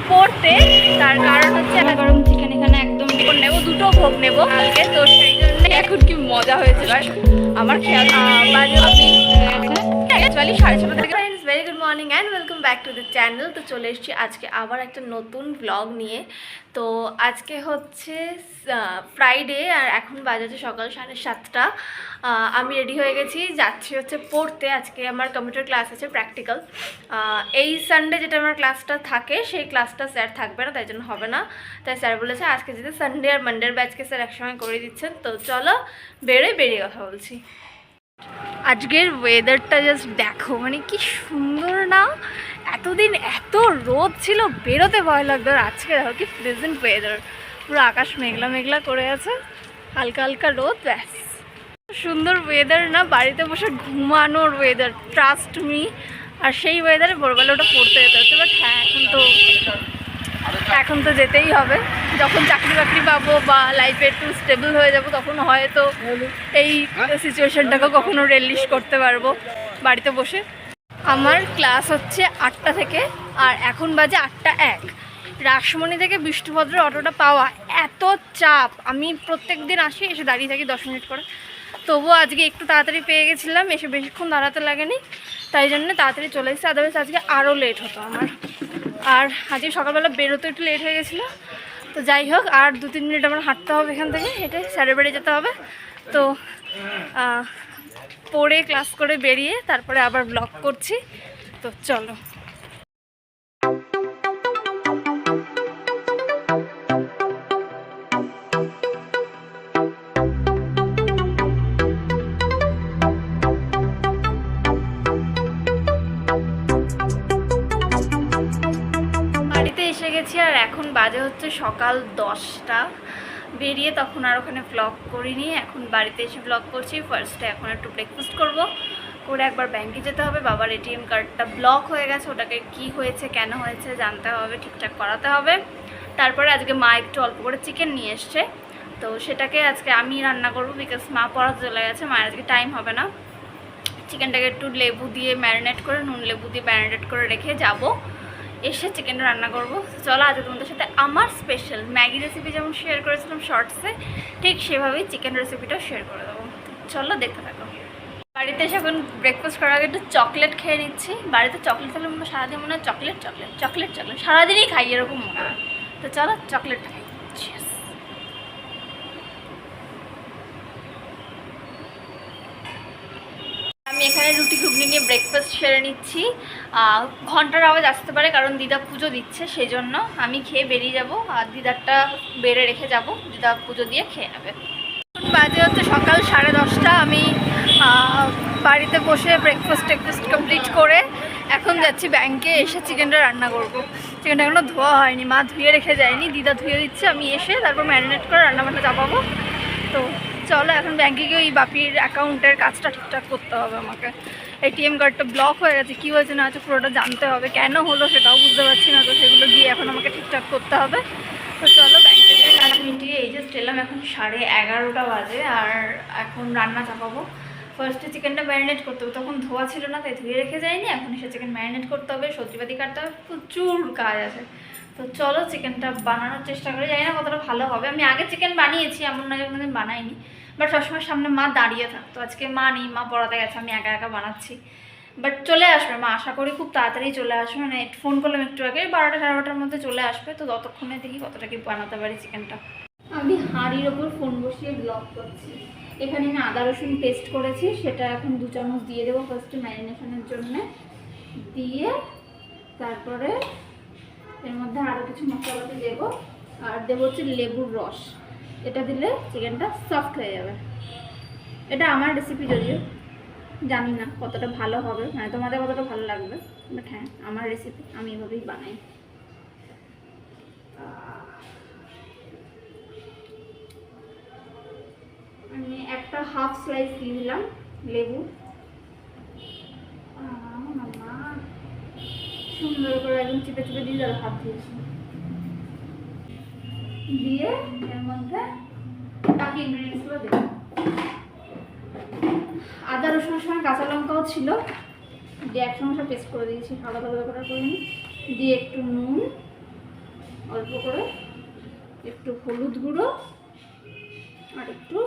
পড়তে। তার কারণ হচ্ছে গরম চিকেন এখানে একদম নেব, দুটো ভোগ নেবো কালকে, তো সেই জন্য এখন কি মজা হয়েছে আমার খেয়াল বাজে আমি অ্যাকচুয়ালি 6:30 থেকে। Very good morning and welcome back to the channel. তো চলে এসেছি আজকে আবার একটা নতুন ব্লগ নিয়ে। তো আজকে হচ্ছে ফ্রাইডে আর এখন বাজে সকাল 7:30। আমি রেডি হয়ে গেছি, যাচ্ছি হচ্ছে পড়তে। আজকে আমার কম্পিউটার ক্লাস আছে, প্র্যাকটিক্যাল। এই সানডে যেটা আমার ক্লাসটা থাকে সেই ক্লাসটা স্যার থাকবে না, তাই জন্য হবে না। তাই স্যার বলেছে আজকে যেতে সানডে আর মানডের ব্যাচকে স্যার একসঙ্গে করে দিচ্ছেন। তো চলো বেরিয়ে কথা বলছি। আজকের ওয়েদারটা জাস্ট দেখো, মানে কি সুন্দর না। এতদিন এত রোদ ছিল, বেরোতে ভয় লাগতো, আর আজকে দেখো কি প্লেজেন্ট ওয়েদার। পুরো আকাশ মেঘলা মেঘলা করে আছে, হালকা হালকা রোদ, ব্যাস সুন্দর ওয়েদার না। বাড়িতে বসে ঘুমানোর ওয়েদার, ট্রাস্ট মি। আর সেই ওয়েদারে ভোরবেলা ওটা পড়তে যেতে হচ্ছে। বাট হ্যাঁ, এখন তো যেতেই হবে। যখন চাকরি বাকরি পাবো বা লাইফে একটু স্টেবল হয়ে যাব, তখন হয়তো এই সিচুয়েশনটাকে কখনো রিলিজ করতে পারবো বাড়িতে বসে। আমার ক্লাস হচ্ছে 8টা থেকে, আর এখন বাজে 8:01। রাসমণি থেকে বিষ্ণুভদ্রের অটোটা পাওয়া এত চাপ। আমি প্রত্যেক দিন আসি, এসে দাঁড়িয়ে থাকি 10 মিনিট করে। তবুও আজকে একটু তাড়াতাড়ি পেয়ে গেছিলাম, এসে বেশিক্ষণ দাঁড়াতে লাগেনি, তাই জন্য তাড়াতাড়ি চলে এসেছি। আদারওয়াইজ আজকে আরও লেট হতো আমার। আর আজকে সকালবেলা বেরোতে একটু লেট হয়ে গেছিলো। তো যাই হোক, আর 2-3 মিনিট আমার হাঁটতে হবে এখান থেকে, হেঁটে স্যারের বাড়ি যেতে হবে। তো পড়ে ক্লাস করে বেরিয়ে তারপরে আবার ব্লগ করছি। তো চলো। বাড়িতে এসে গেছি, আর এখন বাজে হচ্ছে সকাল 10টা। বেরিয়ে তখন আর ওখানে ব্লগ করিনি, এখন বাড়িতে এসে ব্লগ করছি। ফার্স্টে এখন একটু ব্রেকফাস্ট করব, করে একবার ব্যাংকে যেতে হবে। বাবার এটিএম কার্ডটা ব্লক হয়ে গেছে, ওটাকে কি হয়েছে কেন হয়েছে জানতে হবে, ঠিকঠাক করাতে হবে। তারপরে আজকে মা একটু অল্প করে চিকেন নিয়ে এসছে, তো সেটাকে আজকে আমি রান্না করব, বিকজ মা পড়াতে চলে গেছে, মায়ের আজকে টাইম হবে না। চিকেনটাকে একটু লেবু দিয়ে ম্যারিনেট করে, নুন লেবু দিয়ে ম্যারিনেট করে রেখে যাব, এসে চিকেনটা রান্না করব। চলো আজকে তোমাদের সাথে আমার স্পেশাল ম্যাগি রেসিপি যেমন শেয়ার করেছিলাম শর্টসে, ঠিক সেভাবেই চিকেন রেসিপিটাও শেয়ার করে দেবো। চলো দেখতে থাকো। বাড়িতে এসে এখন ব্রেকফাস্ট করার আগে একটু চকলেট খেয়ে নিচ্ছি। বাড়িতে চকলেট খেলে মনে সারাদিন মনে হয় চকলেট চকলেট চকলেট চকলেট, সারাদিনই খাই এরকম মনে হয়। তো চলো চকলেট খাই। আমি এখানে রুটি ঘুগনি নিয়ে ব্রেকফাস্ট সেরে নিচ্ছি। ঘন্টার আওয়াজ আসতে পারে, কারণ দিদা পুজো দিচ্ছে, সেই জন্য আমি খেয়ে বেরিয়ে যাব। আর দিদারটা বেড়ে রেখে যাব, দিদা পুজো দিয়ে খেয়ে নেবে। বাজে হচ্ছে সকাল 10:30। আমি বাড়িতে বসে ব্রেকফাস্ট কমপ্লিট করে এখন যাচ্ছি ব্যাংকে। এসে চিকেনটা রান্না করব। চিকেনটা এখনো ধোয়া হয়নি, মা ধুয়ে রেখে যায়নি, দিদা ধুয়ে দিচ্ছে। আমি এসে তারপর ম্যারিনেট করে রান্নাবান্না চাপাবো। তো চলো এখন ব্যাংকে গিয়ে ওই বাপির অ্যাকাউন্টের কাজটা ঠিকঠাক করতে হবে আমাকে। এটিএম কার্ডটা ব্লক হয়ে গেছে, কী হয়েছে না হচ্ছে পুরোটা জানতে হবে, কেন হলো সেটাও বুঝতে পারছি না। তো সেগুলো গিয়ে এখন আমাকে ঠিকঠাক করতে হবে। তো চলো ব্যাংকে গিয়ে কাজ মিটিয়ে এই জাস্ট এলাম, এখন 11:30 বাজে, আর এখন রান্না চাপাবো। ফার্স্টে চিকেনটা ম্যারিনেট করতে হবে, তখন ধোয়া ছিল না তাই ধুয়ে রেখে যায়নি। এখন এসে চিকেন ম্যারিনেট করতে হবে, সবজিপাতি কাটতে হবে, প্রচুর কাজ আছে। তো চলো চিকেনটা বানানোর চেষ্টা করি। জানি না কতটা ভালো হবে। আমি আগে চিকেন বানিয়েছি, এমন না যে কোনোদিন বানাইনি, বাট সবসময় সামনে মা দাঁড়িয়ে থাকতো। আজকে মা নেই, মা পড়াতে গেছে, আমি একা একা বানাচ্ছি। বাট চলে আসবে মা, আশা করি খুব তাড়াতাড়ি চলে আসবে। মানে ফোন করলাম একটু আগে, 12টা 12:30-র মধ্যে চলে আসবে। তো ততক্ষণে দেখি কতটা কি বানাতে পারি চিকেনটা। আমি হাঁড়ির ওপর ফোন বসিয়ে ব্লগ করছি। এখানে আমি আদা রসুন পেস্ট করেছি, সেটা এখন 2 চামচ দিয়ে দেবো ফার্স্টে ম্যারিনেশনের জন্য। দিয়ে তারপরে এর মধ্যে আরও কিছু মশলাপাতি দেবো, আর দেবো হচ্ছে লেবুর রস। এটা দিলে চিকেনটা সফট হয়ে যাবে। এটা আমার রেসিপি, যদিও জানি না কতটা ভালো হবে, মানে তোমাদের কতটা ভালো লাগবে, বাট হ্যাঁ আমার রেসিপি, আমি এভাবেই বানাই। আমি একটা হাফ স্লাইস দিয়ে দিলাম লেবু, সুন্দর করে একদম চিপে চিপে দিয়ে যাবে, হাত দিয়েছি। দিয়ে এর মধ্যে বাকি ইনগ্রিডিয়েন্টসগুলো দেবো। আদা রসুনের সময় কাঁচা লঙ্কাও ছিল, দিয়ে একসঙ্গে সব পেস্ট করে দিয়েছি, আলাদা আলাদা করে নিই। দিয়ে একটু নুন, একটু হলুদ গুঁড়ো আর একটু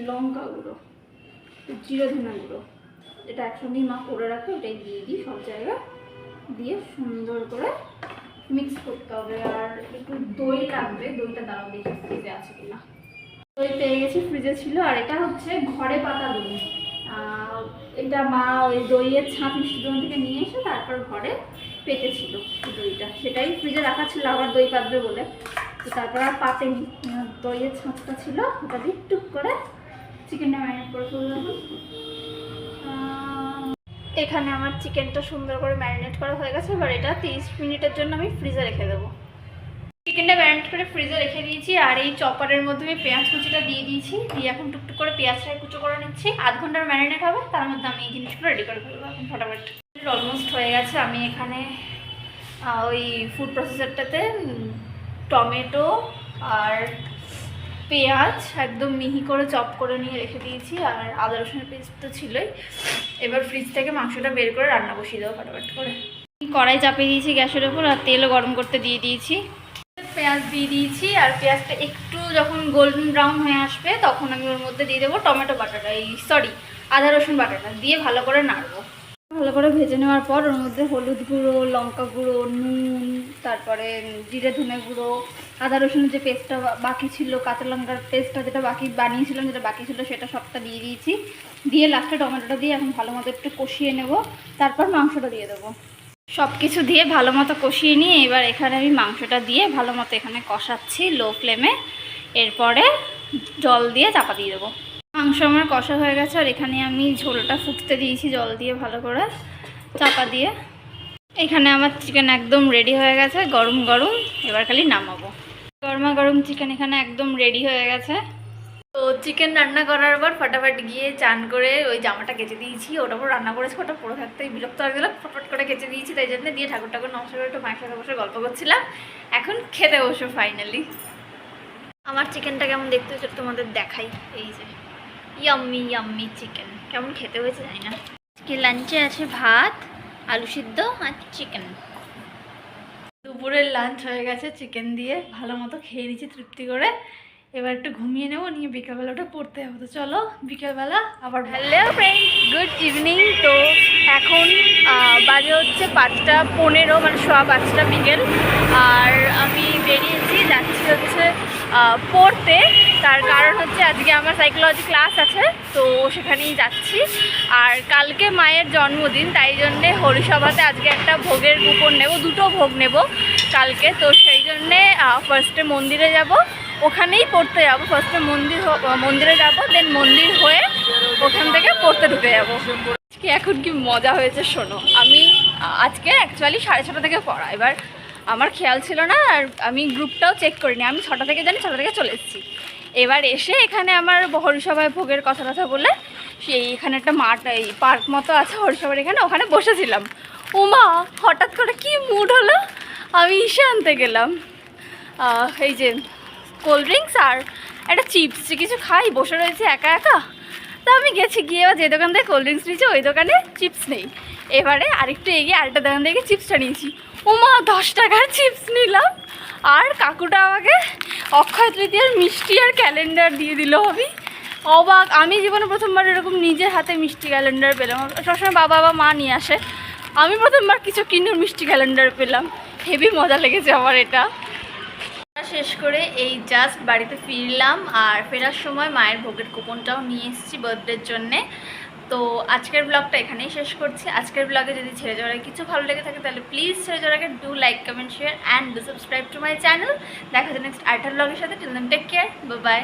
লঙ্কা গুঁড়ো, জিরে ধনে গুঁড়ো, এটা একসঙ্গেই মা করে রাখে, ওটাই দিয়ে দিই সব জায়গায়, দিয়ে সুন্দর করে মিক্স করতে হবে। আর একটু দই লাগবে, দইটা দাঁড়াও দেখি ফ্রিজে আছে কিনা। দই পেয়ে গেছি, ফ্রিজে ছিল। আর এটা হচ্ছে ঘরে পাতা দই, এটা মা ওই দইয়ের ছাঁচ মিষ্টি দোকান থেকে নিয়ে এসে তারপর ঘরে পেতেছিল দইটা, সেটাই ফ্রিজে রাখা ছিল আবার দই পাতবে বলে। তো তারপর আর পাতেনি, দইয়ের ছাঁচটা ছিল, ওটা দিয়ে টুক করে চিকেনটা ম্যারিনেট করে ফেললাম। এখানে আমার চিকেনটা সুন্দর করে ম্যারিনেট করা হয়ে গেছে। এবার এটা 30 মিনিটের জন্য আমি ফ্রিজে রেখে দেবো। চিকেনটা ম্যারিনেট করে ফ্রিজে রেখে দিয়েছি। আর এই চপারের মধ্যে আমি পেঁয়াজ কুচিটা দিয়ে দিয়েছি, দিয়ে এখন টুকটুক করে পেঁয়াজটাকে কুচো করে নিচ্ছি। আধ ঘন্টার ম্যারিনেট হবে, তার মধ্যে আমি এই জিনিসগুলো রেডি করে ফেলবো এখন ফটাফট। অলমোস্ট হয়ে গেছে। আমি এখানে ওই ফুড প্রসেসরটাতে টমেটো আর পেঁয়াজ একদম মিহি করে চপ করে নিয়ে রেখে দিয়েছি, আর আদা রসুনের পেস্ট তো ছিলই। এবার ফ্রিজ থেকে মাংসটা বের করে রান্না বসিয়ে দেবো ফটাফট করে। কড়াই চাপিয়ে দিয়েছি গ্যাসের ওপর, আর তেলও গরম করতে দিয়ে দিয়েছি। পেঁয়াজ দিয়ে দিয়েছি, আর পেঁয়াজটা একটু যখন গোল্ডেন ব্রাউন হয়ে আসবে তখন আমি ওর মধ্যে দিয়ে দেবো টমেটো বাটাটা, আদা রসুন বাটাটা দিয়ে ভালো করে নাড়বো। ভালো করে ভেজে নেওয়ার পর ওর মধ্যে হলুদ গুঁড়ো, লঙ্কা গুঁড়ো, নুন, তারপরে জিরে ধনে গুঁড়ো, আদা রসুনের যে পেস্টটা বাকি ছিল, কাঁচা লঙ্কার পেস্টটা যেটা বাকি বানিয়েছিলাম, যেটা বাকি ছিল সেটা সবটা দিয়ে দিয়েছি। দিয়ে লাস্টে টমেটোটা দিয়ে এখন ভালো মতো একটু কষিয়ে নেব, তারপর মাংসটা দিয়ে দেবো। সব কিছু দিয়ে ভালো মতো কষিয়ে নিয়ে এবার এখানে আমি মাংসটা দিয়ে ভালো মতো এখানে কষাচ্ছি লো ফ্লেমে। এরপরে জল দিয়ে চাপা দিয়ে দেবো। মাংস আমার কষা হয়ে গেছে, আর এখানে আমি ঝোলটা ফুটতে দিয়েছি জল দিয়ে ভালো করে চাপা দিয়ে। এখানে আমার চিকেন একদম রেডি হয়ে গেছে, গরম গরম। এবার খালি নামাবো। গরমা গরম চিকেন এখানে একদম রেডি হয়ে গেছে। তো চিকেন রান্না করার পর ফটাফট গিয়ে চান করে ওই জামাটা কেচে দিয়েছি, ওটা পুরো রান্না করেছি, ওটা পুরো থাকতেই বিরক্ত হয়ে গেলাম, ফটফট করে কেচে দিয়েছি। তাই জন্য দিয়ে ঠাকুর নমস্কার করে একটু মায়ের সাথে বসে গল্প করছিলাম। এখন খেতে বসো ফাইনালি। আমার চিকেনটা কেমন দেখতে হয়েছে তোমাদের দেখাই। এই যে ইয়াম্মি ইয়াম্মি চিকেন, কেমন খেতে হয়েছে জানি না। আজকে লাঞ্চে আছে ভাত, আলু সিদ্ধ আর চিকেন। দুপুরের লাঞ্চ হয়ে গেছে চিকেন দিয়ে, ভালো মতো খেয়ে নিচ্ছি তৃপ্তি করে। এবার একটু ঘুমিয়ে নেবো, নিয়ে বিকেলবেলাটা পড়তে হবে। তো চলো বিকেলবেলা আবার। Hello friend, good evening. তো এখন বাজে হচ্ছে 5:15, মানে 5:15 বিকেল। আর আমি বেরিয়েছি, যাচ্ছি হচ্ছে পড়তে। তার কারণ হচ্ছে আজকে আমার সাইকোলজি ক্লাস আছে, তো সেখানেই যাচ্ছি। আর কালকে মায়ের জন্মদিন, তাই জন্যে হরিসভাতে আজকে একটা ভোগের কুপন নেব, 2টো ভোগ নেব কালকে। তো সেই জন্যে ফার্স্টে মন্দিরে যাব, ওখানেই পড়তে যাবো। ফার্স্টে মন্দিরে যাব, দেন মন্দির হয়ে ওখান থেকে পড়তে ঢুকে যাবো। আজকে এখন কি মজা হয়েছে শোনো। আমি আজকে অ্যাকচুয়ালি 6:30 থেকে পড়া, এবার আমার খেয়াল ছিল না, আর আমি গ্রুপটাও চেক করিনি। আমি 6টা থেকে জানি, 6টা থেকে চলে এসেছি। এবার এসে এখানে আমার হরিসভায় ভোগের কথা বলে এখানে একটা মাঠ, এই পার্ক মতো আছে হরিসভার এখানে, ওখানে বসেছিলাম। ওমা, হঠাৎ করে কি মুড হলো, আমি ইসে আনতে গেলাম, এই যে কোল্ড ড্রিঙ্কস আর একটা চিপস, কিছু খাই, বসে রয়েছে একা একা। তো আমি গেছি, গিয়ে এবার যে দোকান থেকে কোল্ড ড্রিঙ্কস নিয়েছি ওই দোকানে চিপস নেই। এবারে আরেকটু এগিয়ে আরেকটা দোকান থেকে চিপসটা নিয়েছি। ওমা, 10 টাকার চিপস নিলাম। আর কাকুটা আমাকে অক্ষয় তৃতীয়ার মিষ্টি আর ক্যালেন্ডার দিয়ে দিল। আমি অবাক, আমি জীবনে প্রথমবার এরকম নিজের হাতে মিষ্টি ক্যালেন্ডার পেলাম। সবসময় বাবা বা মা নিয়ে আসে, আমি প্রথমবার কিছু কিনে মিষ্টি ক্যালেন্ডার পেলাম। হেভি মজা লেগেছে আমার এটা। শেষ করে এই জাস্ট বাড়িতে ফিরলাম, আর ফেরার সময় মায়ের ভোগের কুপনটাও নিয়ে এসেছি বার্থডের জন্যে। তো আজকের ব্লগটা এখানেই শেষ করছি। আজকের ব্লগে যদি ছেড়ে যাওয়ার কিছু ভালো লেগে থাকে তাহলে প্লিজ ছেড়ে যাওয়ার আগে do like, comment, share and do subscribe to my channel. দেখা যায় নেক্সট আরেকটা ব্লগের সাথে। Till then take care, bye by.